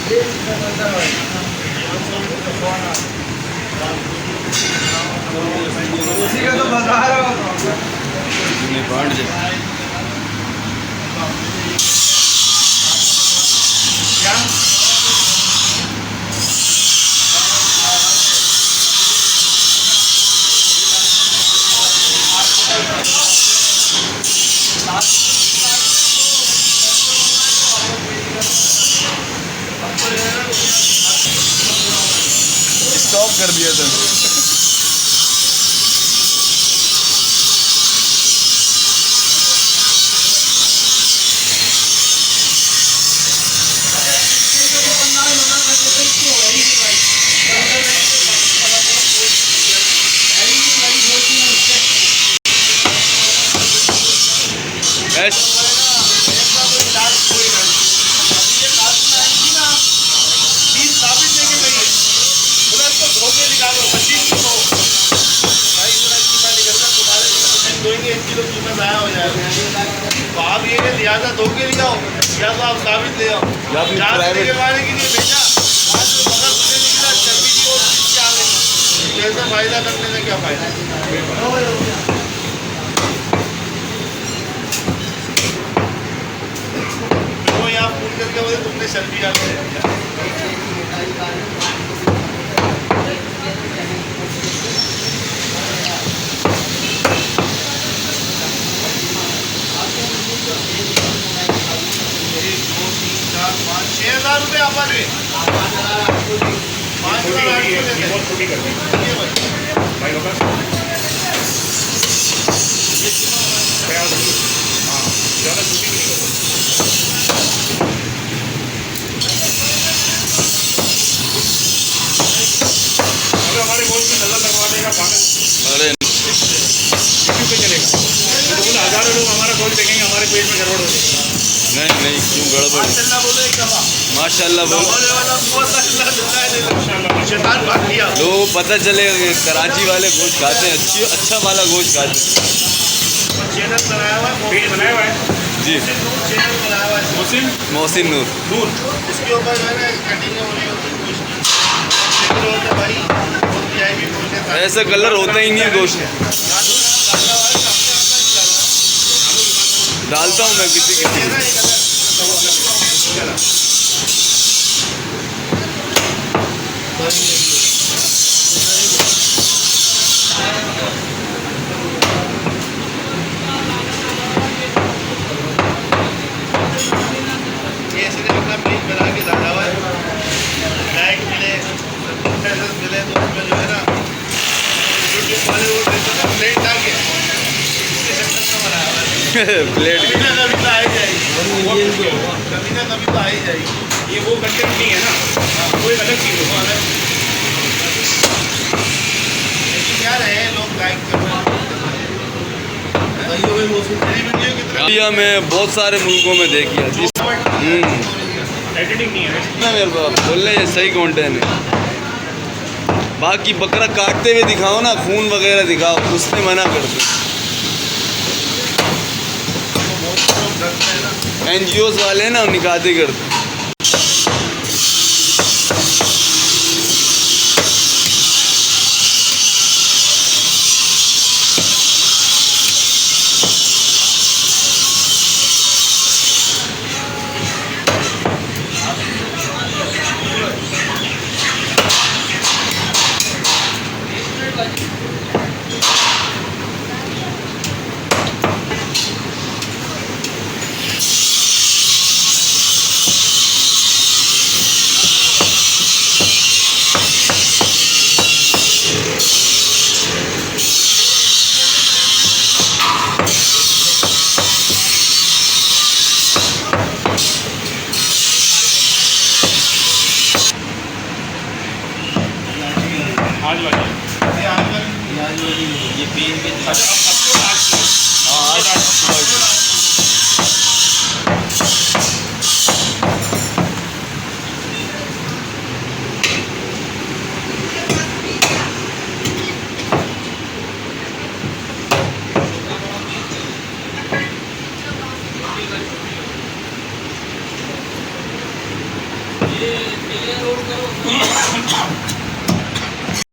उसी का तो बता रहा हूँ बांट दे क्या स्टॉप कर दिया था। तो आप ये लिहाजा धोखे ले आओ या तो आप साबित ले आओ या फिर प्राइवेट वाले के लिए भेजा आज जो बगल से निकला चर्बी की और इसके आगे जैसे फायदा करने से क्या फायदा तो यहाँ पूछ करके बोले तुमने चर्बी आगे ₹6,000 आपा दे 5,000 हमारे गोश्त में नजर लगवा देगा अरे पे चलेगा तो बोले हजारों लोग हमारा गोश्त देखेंगे हमारे पेट में गड़बड़ हो जाएगी। नहीं नहीं क्यों गड़बड़ माशाल्लाह बोलो लोगों को पता चलेगा कि कराची वाले गोश्त खाते हैं अच्छा वाला गोश्त खाते हैं। चैनल बनाया हुआ है जी मोहसिन नूर उसके ऊपर जो है ना कटिंग हो रही होती है भाई ऐसा कलर होता ही नहीं है गोश्त डालता हूँ मैं किसी किसी बना के डाला हुआ है लाइक मिले मिले तो उसमें जो है ना यूट्यूब वाले वो प्लेट डाल के प्लेट कभी ना कभी तो आ ही जाएगी कभी ना कभी तो आ ही जाएगी ये वो कंटेंट नहीं है ना वो एक अलग चीज़ होगा लेकिन क्या रहे लोग लाइक इंडिया में बहुत सारे मुल्कों में देखिए एडिटिंग नहीं है मेरे पास बोलने ये सही कंटेंट है। बाकी बकरा काटते हुए दिखाओ ना खून वगैरह दिखाओ उसने मना कर दो। NGOs वाले ना निकाते करते ये पेन के ये है।